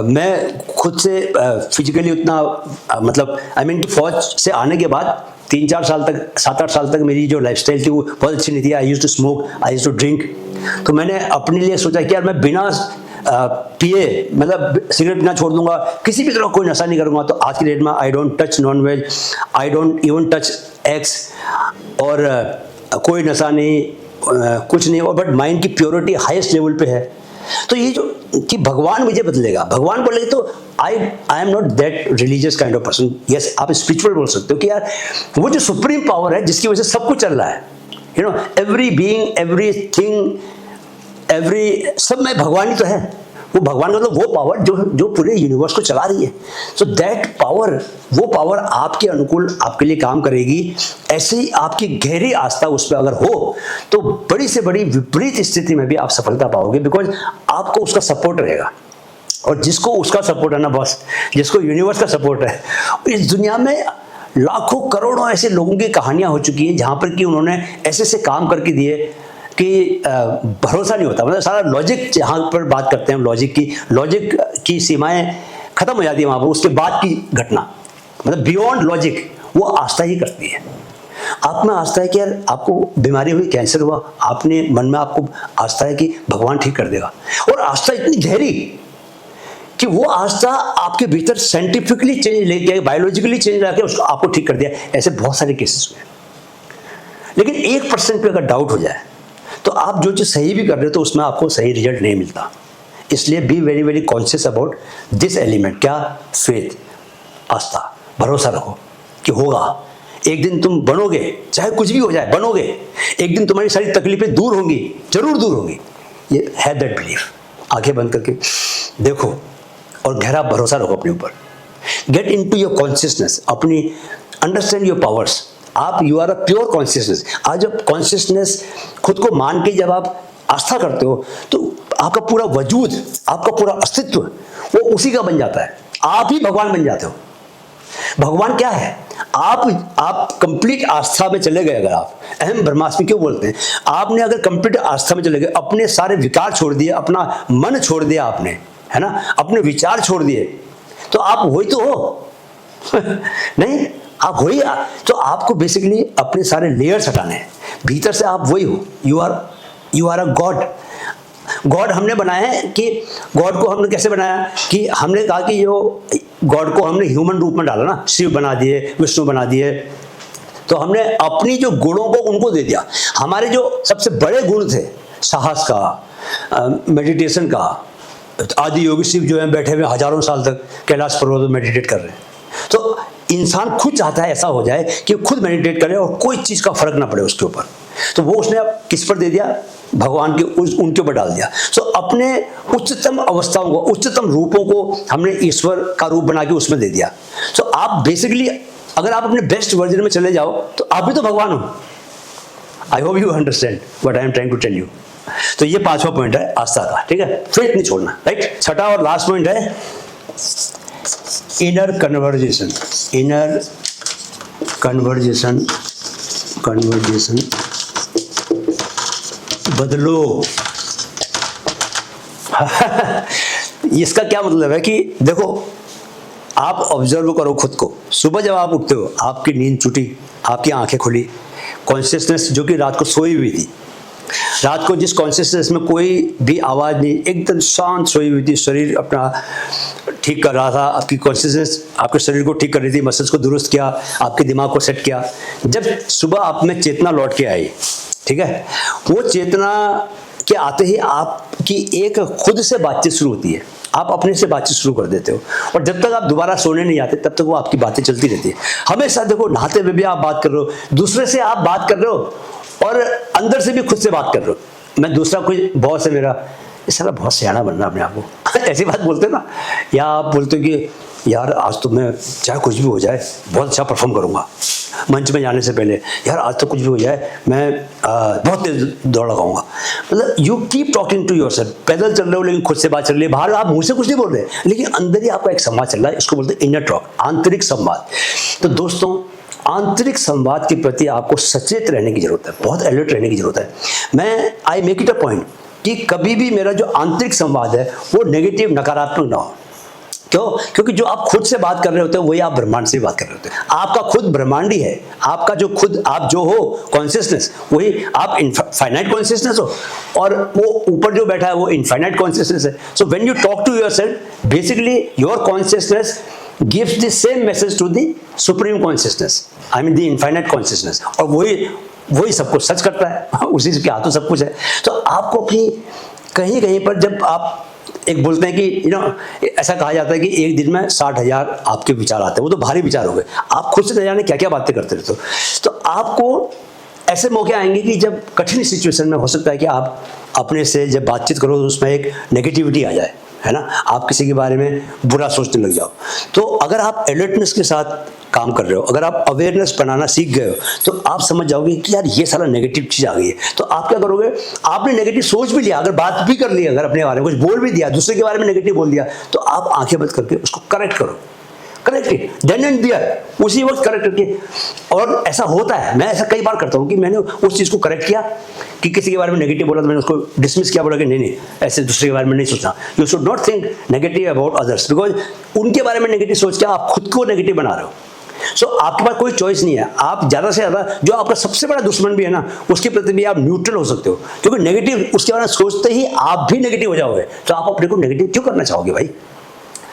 मैं खुद से फिजिकली उतना मतलब आई मीन कि फौज से आने के बाद 3-4 साल तक, 7-8 साल तक मेरी जो लाइफस्टाइल थी वो बहुत अच्छी नहीं थी। I used to smoke, I used to drink. तो मैंने अपने लिए सोचा कि यार मैं बिना पिए, मतलब सिगरेट पीना छोड़ दूंगा, किसी भी तरह कोई नशा नहीं करूंगा। तो आज की डेट में I don't touch non veg, I don't even touch eggs, और कोई नशा नहीं, कुछ नहीं। और बट माइंड की प्योरिटी हाईएस्ट लेवल पे है। तो ये जो कि भगवान मुझे बदलेगा, भगवान बोलेगा, तो I am not that religious kind of person. Yes, आप स्पिरिचुअल बोल सकते हो कि यार वो जो सुप्रीम पावर है जिसकी वजह से सब कुछ चल रहा है, you know, every being, everything, सब में भगवान ही तो है। वो भगवान का, तो वो पावर जो पूरे यूनिवर्स को चला रही है। सो दैट पावर, वो पावर आपके अनुकूल आपके लिए काम करेगी। ऐसे ही आपकी गहरी आस्था उस पर अगर हो, तो बड़ी से बड़ी विपरीत स्थिति में भी आप सफलता पाओगे, बिकॉज आपको उसका सपोर्ट रहेगा। और जिसको उसका सपोर्ट है ना बॉस, जिसको यूनिवर्स का सपोर्ट है, इस दुनिया में लाखों करोड़ों ऐसे लोगों की कहानियां हो चुकी हैं जहां पर कि उन्होंने ऐसे से काम करके दिए कि भरोसा नहीं होता। मतलब सारा लॉजिक, जहाँ पर बात करते हैं लॉजिक की सीमाएं खत्म हो जाती है वहाँ पर। उसके बाद की घटना, मतलब बियॉन्ड लॉजिक, वो आस्था ही करती है। आप में आस्था है कि यार आपको बीमारी हुई, कैंसर हुआ, आपने मन में आपको आस्था है कि भगवान ठीक कर देगा। और आस्था इतनी गहरी कि वो आस्था आपके भीतर साइंटिफिकली चेंज लेके, बायोलॉजिकली चेंज लाके उसको आपको ठीक कर दिया। ऐसे बहुत सारे केसेस हुए। लेकिन 1% पे अगर डाउट हो जाए, तो आप जो चीज़ सही भी कर रहे हो तो उसमें आपको सही रिजल्ट नहीं मिलता। इसलिए B very very conscious about this element. क्या? फेथ, आस्था, भरोसा रखो कि होगा। एक दिन तुम बनोगे, चाहे कुछ भी हो जाए, बनोगे। एक दिन तुम्हारी सारी तकलीफें दूर होंगी, जरूर दूर होंगी। ये है दैट बिलीफ। आंखें बंद करके देखो और गहरा भरोसा रखो अपने ऊपर। Get into your consciousness, अपनी अंडरस्टैंड योर पावर्स। आप you are a pure consciousness. आज जब कॉन्शियसनेस खुद को मान के जब आप आस्था करते हो, तो आपका पूरा वजूद, आपका पूरा अस्तित्व वो उसी का बन जाता है। आप ही भगवान बन जाते हो। भगवान क्या है? आप कंप्लीट आस्था में चले गए। अगर आप अहम ब्रह्मास्मि क्यों बोलते हैं, आपने अगर कंप्लीट आस्था में चले गए, अपने सारे विकार छोड़ दिए, अपना मन छोड़ दिया आपने, है ना, अपने विचार छोड़ दिए, तो आप वही तो हो। नहीं, आप वही। तो आपको बेसिकली अपने सारे लेयर्स हटाने हैं। भीतर से आप वही हो। You are a god. God हमने बनाया है कि गॉड को हमने कैसे बनाया कि हमने कहा कि जो गॉड को हमने ह्यूमन रूप में डाला ना, शिव बना दिए, विष्णु बना दिए, तो हमने अपनी जो गुणों को उनको दे दिया। हमारे जो सबसे बड़े गुण थे, साहस का, मेडिटेशन का, आदि योगी शिव जो है बैठे हुए हजारों साल तक कैलाश पर्वत में मेडिटेट कर रहे हैं। तो इंसान खुद चाहता है ऐसा हो जाए कि खुद मेडिटेट करे और कोई चीज का फर्क ना पड़े उसके ऊपर। तो वो उसने अब किस पर दे दिया? भगवान के उनके ऊपर डाल दिया। सो अपने उच्चतम अवस्थाओं को, उच्चतम रूपों को हमने ईश्वर का रूप बना के उसमें दे दिया। सो आप बेसिकली अगर आप अपने बेस्ट वर्जन में चले जाओ तो आप भी तो भगवान हो। I hope you understand what I am trying to tell you. तो ये 5वां पॉइंट है आस्था का, ठीक है। फेथ नहीं छोड़ना, राइट। 6वां और लास्ट पॉइंट है इनर कन्वर्जेशन। इनर कन्वर्जेशन बदलो। इसका क्या मतलब है कि देखो, आप ऑब्जर्व करो खुद को। सुबह जब आप उठते हो, आपकी नींद छूटी, आपकी आंखें खुली, कॉन्शियसनेस जो कि रात को सोई हुई थी, रात को जिस कॉन्शियसनेस में कोई भी आवाज़ नहीं, एकदम शांत सोई हुई थी, शरीर अपना ठीक कर रहा था, आपकी कॉन्शियसनेस आपके शरीर को ठीक कर रही थी, मसल्स को दुरुस्त किया, आपके दिमाग को सेट किया। जब सुबह आप में चेतना लौट के आई, ठीक है, वो चेतना के आते ही आपकी एक खुद से बातचीत शुरू होती है, आप अपने से बातचीत शुरू कर देते हो। और जब तक आप दोबारा सोने नहीं आते तब तक वो आपकी बातें चलती रहती है। हमेशा देखो, नहाते हुए भी आप बात कर रहे हो, दूसरे से आप बात कर रहे हो, और अंदर से भी खुद से बात कर रहे हो। मैं दूसरा कोई बॉस है मेरा, इस साला बहुत सियाना बनना अपने आप को, ऐसी बात बोलते हो ना, या आप बोलते हो कि यार आज तो मैं चाहे कुछ भी हो जाए बहुत अच्छा परफॉर्म करूँगा, मंच में जाने से पहले यार आज तो कुछ भी हो जाए मैं बहुत तेज दौड़ लगाऊंगा। मतलब you keep talking to yourself, पैदल चल रहे हो लेकिन खुद से बात चल रही है, बाहर आप मुंह से कुछ नहीं बोल रहे, लेकिन अंदर ही आपका एक संवाद चल रहा है, इसको बोलते हैं इनर टॉक, आंतरिक संवाद। तो दोस्तों, आंतरिक संवाद के प्रति आपको सचेत रहने की जरूरत है, बहुत अलर्ट रहने की जरूरत है। मैं I make it a point कि कभी भी मेरा जो आंतरिक संवाद है वो नेगेटिव, नकारात्मक ना हो। क्यों? क्योंकि जो आप खुद से बात कर रहे होते हैं वही आप ब्रह्मांड से बात कर रहे होते हैं। आपका खुद ब्रह्मांड ही है, आपका जो खुद आप जो हो कॉन्शियसनेस, वही आप इनफाइनाइट कॉन्शियसनेस हो, और वो ऊपर जो बैठा है वो इनफाइनाइट कॉन्शियसनेस है। So when you talk to yourself, basically your consciousness gives the same message to the supreme consciousness, I mean the infinite consciousness, और वही सब कुछ सच करता है, उसी के हाथों सब कुछ है। तो आपको अपनी कहीं कहीं पर जब आप एक बोलते हैं कि ऐसा कहा जाता है कि एक दिन में 60,000 आपके विचार आते हैं, वो तो भारी विचार हो गए, आप खुद से न जाने क्या क्या बातें करते रहते हो। तो आपको ऐसे मौके आएंगे कि जब कठिन सिचुएशन में हो सकता है कि आप अपने से जब बातचीत करो तो उसमें एक नेगेटिविटी आ जाए, है ना, आप किसी के बारे में बुरा सोचने लग जाओ। तो अगर आप अलर्टनेस के साथ काम कर रहे हो, अगर आप अवेयरनेस बनाना सीख गए हो, तो आप समझ जाओगे कि यार ये सारा नेगेटिव चीज आ गई है। तो आप क्या करोगे, आपने नेगेटिव सोच भी लिया, अगर बात भी कर ली, अगर अपने बारे में कुछ बोल भी दिया, दूसरे के बारे में नेगेटिव बोल दिया, तो आप आंखें बंद करके उसको करेक्ट करो, करेक्ट देन एंड देयर, उसी वक्त करेक्ट करके। और ऐसा होता है, मैं ऐसा कई बार करता हूँ कि मैंने उस चीज़ को करेक्ट किया कि किसी के बारे में नेगेटिव बोला तो मैंने उसको डिसमिस किया, बोला कि नहीं ऐसे दूसरे के बारे में नहीं सोचना, you should not think negative about others, because उनके बारे में नेगेटिव सोच के आप खुद को नेगेटिव बना रहे हो। सो आपके पास कोई चॉइस नहीं है, आप ज़्यादा से ज़्यादा जो आपका सबसे बड़ा दुश्मन भी है ना, उसके प्रति भी आप न्यूट्रल हो सकते हो, क्योंकि नेगेटिव उसके बारे में सोचते ही आप भी नेगेटिव हो जाओगे, तो आप अपने को नेगेटिव क्यों करना चाहोगे भाई।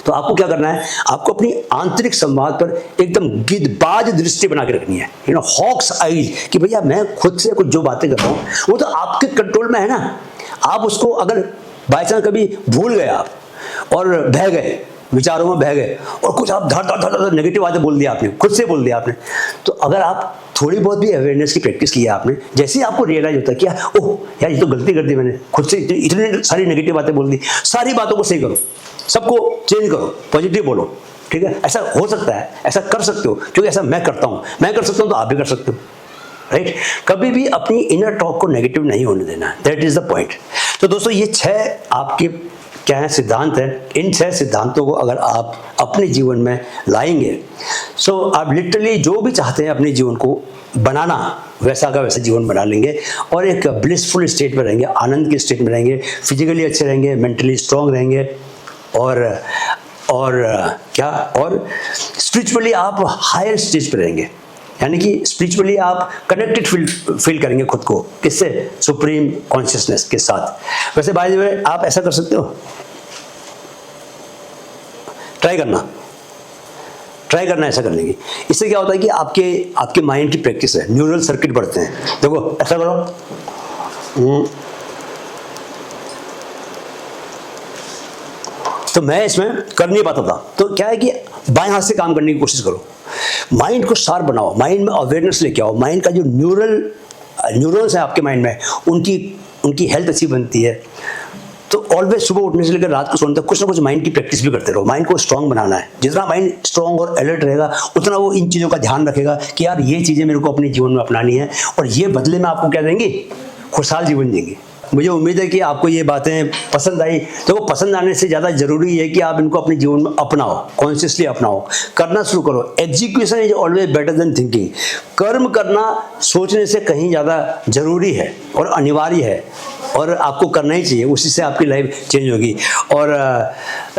तो आपको क्या करना है, आपको अपनी आंतरिक संवाद पर एकदम गिद्धबाज दृष्टि बना के रखनी है, हॉक्स आईज, कि भैया मैं खुद से कुछ जो बातें कर रहा हूँ वो तो आपके कंट्रोल में है ना। आप उसको अगर बाई चांस कभी भूल गए आप और बह गए, विचारों में बह गए और कुछ आप धड़ नेगेटिव बातें बोल दिया आपने, खुद से बोल दिया आपने, तो अगर आप थोड़ी बहुत भी अवेयरनेस की प्रैक्टिस की है आपने, जैसे ही आपको रियलाइज होता है कि ओह यार ये तो गलती कर दी मैंने, खुद से इतनी सारी नेगेटिव बातें बोल दी, सारी बातों को सही करो, सबको चेंज करो, पॉजिटिव बोलो, ठीक है। ऐसा हो सकता है, ऐसा कर सकते हो, क्योंकि ऐसा मैं करता हूँ, मैं कर सकता हूँ तो आप भी कर सकते हो, राइट। कभी भी अपनी इनर टॉक को नेगेटिव नहीं होने देना, दैट इज द पॉइंट। तो दोस्तों, ये 6 आपके क्या है सिद्धांत है, इन 6 सिद्धांतों को अगर आप अपने जीवन में लाएंगे, सो आप लिटरली जो भी चाहते हैं अपने जीवन को बनाना, वैसा का वैसा जीवन बना लेंगे और एक ब्लिसफुल स्टेट में रहेंगे, आनंद के स्टेट में रहेंगे, फिजिकली अच्छे रहेंगे, मेंटली स्ट्रांग रहेंगे, और स्पिरिचुअली आप हायर स्टेज पर रहेंगे, यानी कि स्पिरिचुअली आप कनेक्टेड फील करेंगे खुद को, किससे, सुप्रीम कॉन्शियसनेस के साथ। वैसे बाय द वे आप ऐसा कर सकते हो, ट्राई करना ऐसा करने की। इससे क्या होता है कि आपके माइंड की प्रैक्टिस है, न्यूरल सर्किट बढ़ते हैं। देखो ऐसा करो, तो मैं इसमें कर नहीं पाता था, तो क्या है कि बाएं हाथ से काम करने की कोशिश करो, माइंड को शार्प बनाओ, माइंड में अवेयरनेस लेके आओ, माइंड का जो न्यूरॉन्स है आपके माइंड में, उनकी हेल्थ अच्छी बनती है। तो ऑलवेज सुबह उठने से लेकर रात को सोने तक कुछ ना कुछ माइंड की प्रैक्टिस भी करते रहो, माइंड को स्ट्रांग बनाना है। जितना माइंड स्ट्रांग और अलर्ट रहेगा उतना वो इन चीज़ों का ध्यान रखेगा कि यार ये चीज़ें मेरे को अपने जीवन में अपनानी है, और ये बदले में आपको क्या देंगी, खुशहाल जीवन देंगे। मुझे उम्मीद है कि आपको ये बातें पसंद आई। तो वो पसंद आने से ज़्यादा ज़रूरी है कि आप इनको अपने जीवन में अपनाओ, कॉन्शियसली अपनाओ, करना शुरू करो। Execution is always better than thinking. कर्म करना सोचने से कहीं ज़्यादा ज़रूरी है और अनिवार्य है। और आपको करना ही चाहिए, उसी से आपकी लाइफ चेंज होगी। और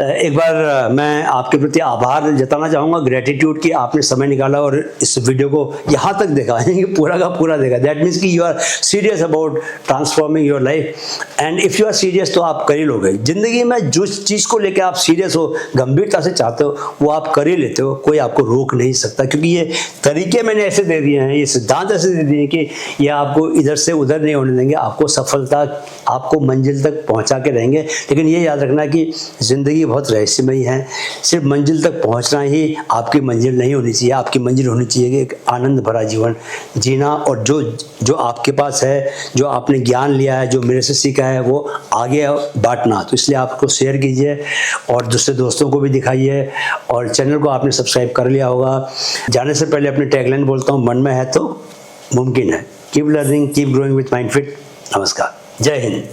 एक बार मैं आपके प्रति आभार जताना चाहूँगा, ग्रेटिट्यूड कि आपने समय निकाला और इस वीडियो को यहाँ तक देखा, यानी कि पूरा का पूरा देखा। दैट मीन्स कि you are serious about transforming your life, and if you are serious तो आप कर ही लोगे। ज़िंदगी में जो चीज़ को लेकर आप सीरियस हो, गंभीरता से चाहते हो, वो आप कर ही लेते हो, कोई आपको रोक नहीं सकता। क्योंकि ये तरीके मैंने ऐसे दे दिए हैं, ये सिद्धांत ऐसे दे दिए कि ये आपको इधर से उधर नहीं होने देंगे, आपको सफलता, आपको मंजिल तक पहुंचा के रहेंगे। लेकिन ये याद रखना कि ज़िंदगी बहुत रहस्यमयी है, सिर्फ मंजिल तक पहुंचना ही आपकी मंजिल नहीं होनी चाहिए। आपकी मंजिल होनी चाहिए कि एक आनंद भरा जीवन जीना, और जो आपके पास है, जो आपने ज्ञान लिया है, जो मेरे से सीखा है, वो आगे बांटना। तो इसलिए आपको शेयर कीजिए और दूसरे दोस्तों को भी दिखाइए, और चैनल को आपने सब्सक्राइब कर लिया होगा। जाने से पहले अपनी टैगलाइन बोलता हूँ, मन में है तो मुमकिन है। Keep learning, keep growing with mind fit. नमस्कार, जय हिंद।